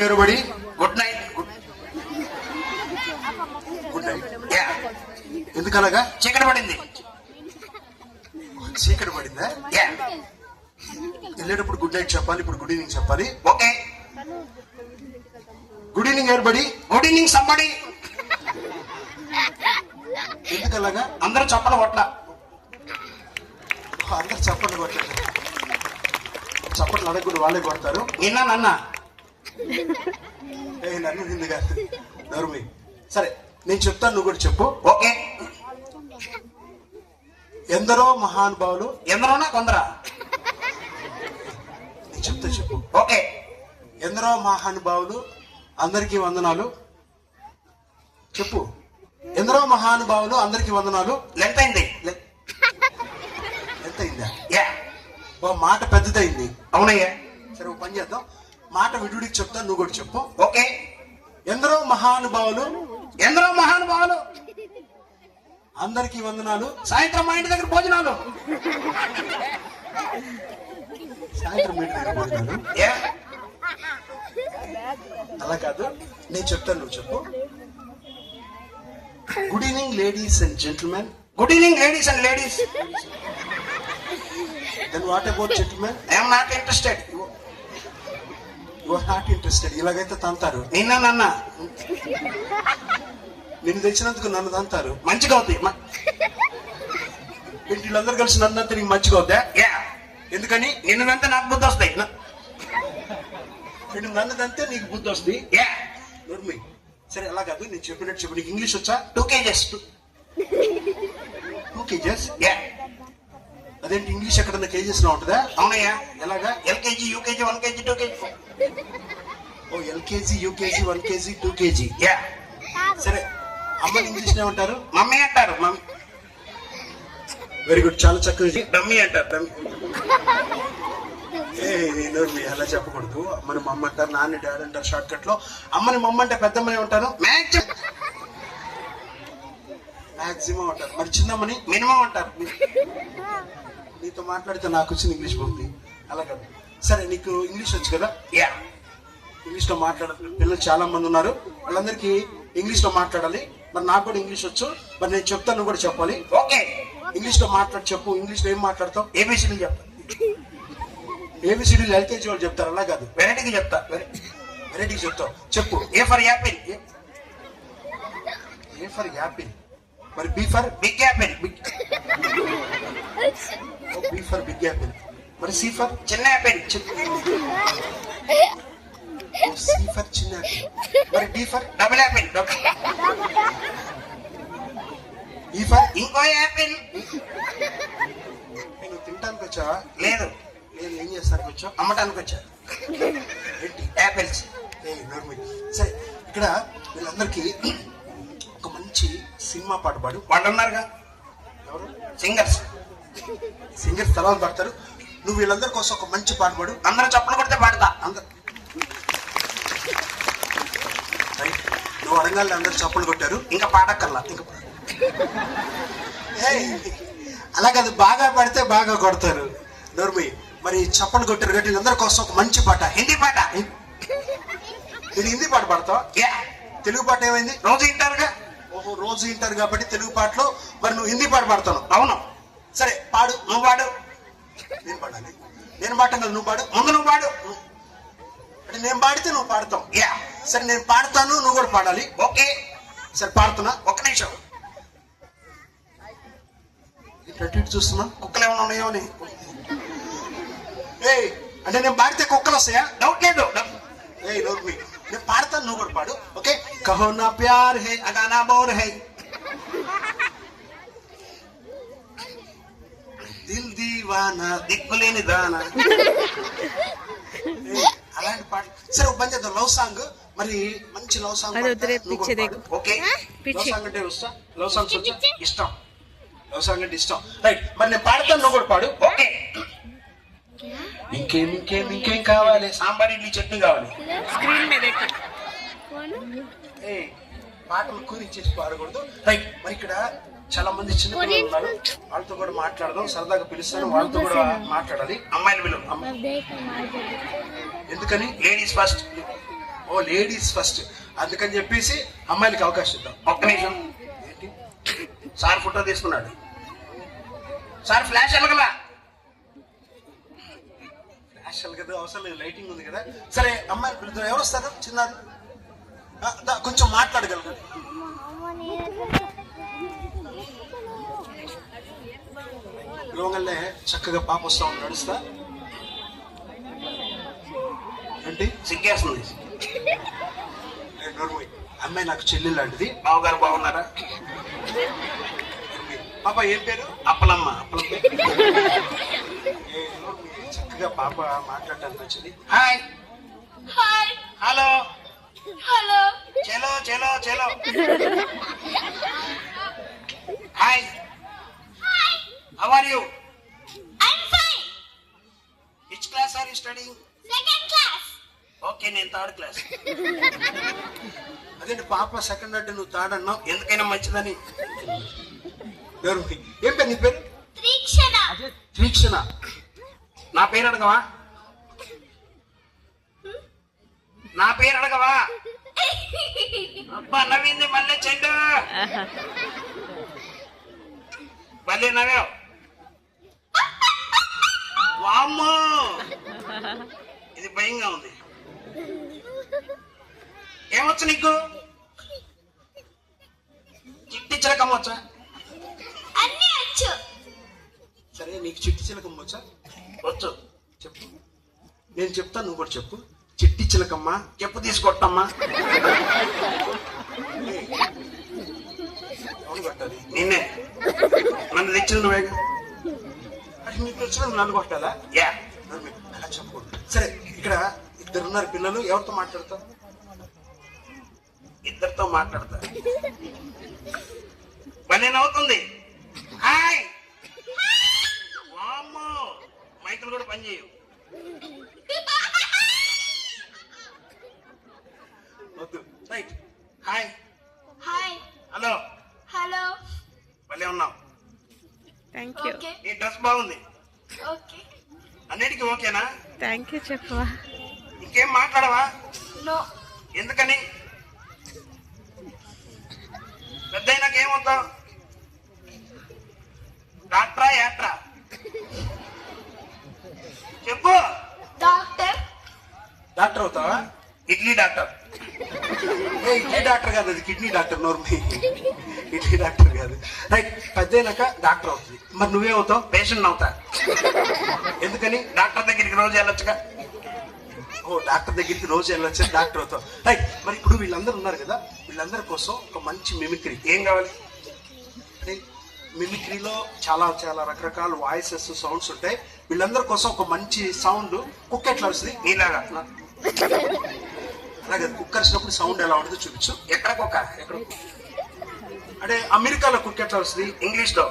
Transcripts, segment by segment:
Everybody, good night. good night. Yeah, ఎందుకనగా చీకటి పడింది. చీకటి పడిందా? యా, వెళ్ళేటప్పుడు గుడ్ నైట్ చెప్పాలి, ఇప్పుడు గుడ్ ఈవినింగ్ చెప్పాలి. Okay. Good evening everybody. Good evening somebody. ఎందుకలాగా? అందరూ చప్పలు కొట్ల. అందరు చప్పట్లు కొట్టలేదు, చప్పట్లు అడగకూడదు, వాళ్ళే కొడతారు. నిన్న నన్న నన్ను నింది కాదు, నరుమి. సరే నేను చెప్తాను, నువ్వు కూడా చెప్పు. ఓకే. ఎందరో మహానుభావులు. ఎందరోనా కొందరా? నేను చెప్తా చెప్పు. ఓకే. ఎందరో మహానుభావులు, అందరికీ వందనాలు. చెప్పు. ఎందరో మహానుభావులు, అందరికీ వందనాలు. లెంత్ అయింది. ఎంత అయిందా? యా, ఓ మాట పెద్దదైంది. అవునయ్యా. సరే, ఓ పని చేద్దాం, మాట విడుడికి చెప్తాను, నువ్వు కూడా చెప్పు. ఓకే. ఎందరో మహానుభావులు, ఎందరో మహానుభావులు, అందరికీ వందనాలు. సాయంత్రం మా ఇంటి దగ్గర భోజనాలు. సాయంత్రం మీ ఇంటి దగ్గర భోజనాలు. యా, అలా కాదు, నేను చెప్తాను, నువ్వు చెప్పు. Good evening ladies and gentlemen. Good evening ladies and ladies. Then what about gentlemen? I'm not interested. You are not interested. ఇలాగైతే తంతారు. నిన్న నన్న నిన్ను తెచ్చినందుకు నన్ను తంతారు. మంచిగా అవుతాయి. వీళ్ళందరూ కలిసి నన్ను అంతా నీకు మంచిగా అవుతా? యా, ఎందుకని? నిన్నంతా నాకు బుద్ధి వస్తాయి. వీడు నన్ను తంతే నీకు బుద్ధి వస్తుంది. యా, నోర్మి. సరే, అలా కాదు, నేను చెప్పినట్టు చెప్పు. నీకు ఇంగ్లీష్ వచ్చా? 2 kgs. 2 kgs. యా, అదేంటి, ఇంగ్లీష్ ఎక్కడన్నా కేజెస్ లో ఉంటుందా? అవునయ్యా. ఎలాగా? LKG, UKG, 1 kg, 2 kg. ఓ LKG, UKG, 1 kg, 2 kg. Yeah, సరే, అమ్మని ఇంగ్లీష్ లో ఏమంటారు? మమ్మీ అంటారు. మమ్మీ. వెరీ గుడ్, చాలా చక్కగా. డమ్మీ అంటారు. డమ్మీ. నోర్మి, అలా చెప్పకూడదు. అమ్మని మమ్మ అంటారు, నాన్న డాడీ అంటారు. షార్ట్ కట్ లో అమ్మని మమ్మ అంటే పెద్దమ్మని ఉంటారు, మాక్సిమం అంటారు. మరి చిన్నమ్మని మినిమం అంటారు. నీతో మాట్లాడితే నాకు వచ్చిన ఇంగ్లీష్ పోతుంది. అలా కాదు. సరే, నీకు ఇంగ్లీష్ వచ్చు కదా? యా, ఇంగ్లీష్ లో మాట్లాడ పిల్లలు చాలా మంది ఉన్నారు, వాళ్ళందరికీ ఇంగ్లీష్ లో మాట్లాడాలి. మరి నాకు కూడా ఇంగ్లీష్ వచ్చు, మరి నేను చెప్తాను, నువ్వు కూడా చెప్పాలి. ఓకే. ఇంగ్లీష్ లో మాట్లాడి చెప్పు. ఇంగ్లీష్ లో ఏం మాట్లాడతావు? ఏబిసిడీ చెప్తా. ఏబిసిడీలు LKG వాళ్ళు చెప్తారు, అలా కాదు, వెరైటీకి చెప్తా. వెరైటీకి చెప్తావు. చెప్పు. A for apple. A for apple. మరి B for big apple. B for big apple. మరి సి ఫర్ చిన్న యాపిల్. సి ఫర్ చిన్న యాపిల్. మరి D for double apple. E for ఇంకో యాపిల్. నువ్వు తినడానికి వచ్చావా? లేదు, నేను ఏం చేస్తానికి వచ్చావు? అమ్మటానికి వచ్చా. ఏంటి? యాపిల్స్. నోర్మి. సరే, ఇక్కడ వీళ్ళందరికీ ఒక మంచి సినిమా పాట పాడు. వాళ్ళు ఉన్నారుగా ఎవరు? సింగర్స్. సింగర్స్ తర్వాత పాడతారు. నువ్వు వీళ్ళందరి కోసం ఒక మంచి పాట పాడు. అందరూ చప్పలు కొడితే పాడతా. అందరు రైట్. నువ్వు అడగాలి, అందరు చప్పలు కొట్టారు. ఇంకా పాడక్కర్లా. ఇంకా అలా కాదు, బాగా పాడితే బాగా కొడతారు. నోర్మి. మరి చప్పలు కొట్టారు కాబట్టి వీళ్ళందరి కోసం ఒక మంచి పాట, హిందీ పాట. నేను హిందీ పాట పాడతావు? యా, తెలుగు పాట ఏమైంది? రోజు వింటారుగా. ఓహో, రోజు వింటారు కాబట్టి తెలుగు పాటలో. మరి నువ్వు హిందీ పాట పాడతాను? అవును. సరే, పాడు. నువ్వు పాడు. నేను పాడాలి? నేను పాడటం కదా, నువ్వు పాడు. ముందు నువ్వు పాడు. అంటే నేను పాడితే నువ్వు పాడతావు. యా, సరే, నేను పాడతాను, నువ్వు కూడా పాడాలి. ఓకే. సరే, పాడుతున్నా. ఒక్క నిమిషం. ఇటు చూస్తున్నా, కుక్కలు ఏమైనా ఉన్నాయో అని. అంటే నేను పాడితే కుక్కలు వస్తాయా? డౌట్ లేదు. నోర్మి, నేను పాడతాను, నువ్వు కూడా పాడు. ఓకే. కహో నా ప్యార్ high అగానా bore high, Dil Deewana, దిక్కులేని దానా. అలాంటి పాట. సరే, ఒక పని చేద్దాం, లవ్ సాంగ్. మరి మంచి love song. Okay. Love song అంటే వస్తా? లవ్ సాంగ్స్ వచ్చా? ఇష్టం. లవ్ సాంగ్ అంటే ఇష్టం. రైట్. మరి నేను పాడతాను, నువ్వు కూడా పాడు. ఓకే. ఇంకేం ఇంకేం ఇంకేం కావాలి? సాంబార్ ఇడ్లీ చట్నీ కావాలి. పాటలు కూరి ఇచ్చేసి పాడకూడదు. రైట్. మరి ఇక్కడ చాలా మంది చిన్న పిల్లలు ఉన్నారు, వాళ్ళతో కూడా మాట్లాడదాం. సరదాగా పిలుస్తాను, వాళ్ళతో కూడా మాట్లాడాలి. అమ్మాయిలు పిలువు. ఎందుకని? Ladies first. ఓ లేడీస్ ఫస్ట్, అందుకని చెప్పేసి అమ్మాయిలకి అవకాశం ఇద్దాం. ఒక్క నిమిషం. సార్ ఫోటో తీసుకున్నాడు. సార్ ఫ్లాష్ ఎలగలా. ఫ్లాష్ కదా అవసరం లేదు, లైటింగ్ ఉంది కదా. సరే అమ్మాయిలు పిలుద్దాం. ఎవరు వస్తారు చిన్నారు? కొంచెం మాట్లాడగలరు. పిలవగానే చక్కగా పాప వస్తా ఉంది, నడుస్తా. ఏంటి సిగ్గేస్తుంది. నోర్మోయ్, అమ్మాయి నాకు చెల్లి లాంటిది. బావగారు బాగున్నారా? పాప ఏం పేరు? అప్పలమ్మ. చక్కగా పాప మాట్లాడటానికి వచ్చింది. హాయ్. హాయ్. హలో. హలో. చలో చలో చలో. Hi. How are you? I'm fine. Which class are you studying? Second class. Okay, నేను థర్డ్ క్లాస్. అదేంటి పాప సెకండ్ అంటే నువ్వు థర్డ్ అన్నావు? ఎందుకైనా మంచిదని. నోర్మోయ్, ఏం పేరు నీ పేరు? Trikshana. తీక్షణ. నా పేరు అడగవా? నా పేరు అడగవా? అబ్బా నవ్వింది మళ్ళీ చెండు. మళ్ళీ నవ్వావు. వామ్మో, ఇది భయంగా ఉంది. ఏమొచ్చు నీకు? చిట్టి చిలకమ్మ వచ్చా? అన్నీ వచ్చు. సరే నీకు చిట్టి చిలకమ్మ వచ్చా? వచ్చు. చెప్పు. నేను చెప్తాను, నువ్వు కూడా చెప్పు. చిట్టి చిలకమ్మ. చెప్పు తీసుకొట్టమ్మా. అవును కొట్టాలి. నిన్నే. నన్ను తెచ్చింది నువ్వేగా. అది నీకు వచ్చిన నన్ను కొట్టాలా? యా. నోర్మోయ్, అలా చెప్పకూడదు. సరే ఇక్కడ ఇద్దరున్నారు పిల్లలు, ఎవరితో మాట్లాడతావు? ఇద్దరితో మాట్లాడతా. భలే నవ్వుతుంది. హాయ్. వామ్మో, మైకులు కూడా పనిచేయవు. వద్దు. Right. Hi. Hi. Hello. Hello. భలే ఉన్నావు. Thank you. ఓకే. నీ డ్రెస్ బాగుంది. ఓకే. అన్నిటికీ ఓకేనా? థ్యాంక్ యూ చెప్పవా. ఇంకేం మాట్లాడవా? నో. ఎందుకని? పెద్ద అయినాకేమవుతావు? డాక్టరా యాక్టరా? చెప్పు. డాక్టర్. డాక్టర్ అవుతావా? ఇడ్లీ డాక్టర్. ఏ ఇడ్లీ డాక్టర్ కాదు, అది కిడ్నీ డాక్టర్. నోర్మి, ఇడ్లీ డాక్టర్ కాదు. రైట్, పెద్దయినాక డాక్టర్ అవుతుంది. మరి నువ్వేమవుతావు? పేషెంట్ అవుతా. ఎందుకని? డాక్టర్ దగ్గరికి రోజు వెళ్ళొచ్చుగా. ఓ డాక్టర్ దగ్గరికి రోజు వెళ్ళొచ్చా, డాక్టర్ అవుతావు. రైట్. మరి ఇప్పుడు వీళ్ళందరూ ఉన్నారు కదా, వీళ్ళందరి కోసం ఒక మంచి మిమిక్రీ. ఏం కావాలి? అంటే మిమిక్రీలో చాలా చాలా రకరకాల వాయిసెస్, సౌండ్స్ ఉంటాయి. వీళ్ళందరి కోసం ఒక మంచి సౌండ్. కుక్క ఎట్లా వస్తుంది? నీలాగా. అలాగే కుక్క వచ్చినప్పుడు సౌండ్ ఎలా ఉంటుందో చూపించు. ఎక్కడ కుక్క? ఎక్కడ? అంటే అమెరికాలో కుక్క ఎట్లా వస్తుంది? ఇంగ్లీష్ లో.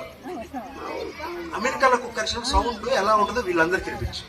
అమెరికాలో కుక్క వచ్చినప్పుడు సౌండ్ ఎలా ఉంటుందో వీళ్ళందరికీ వినిపించు.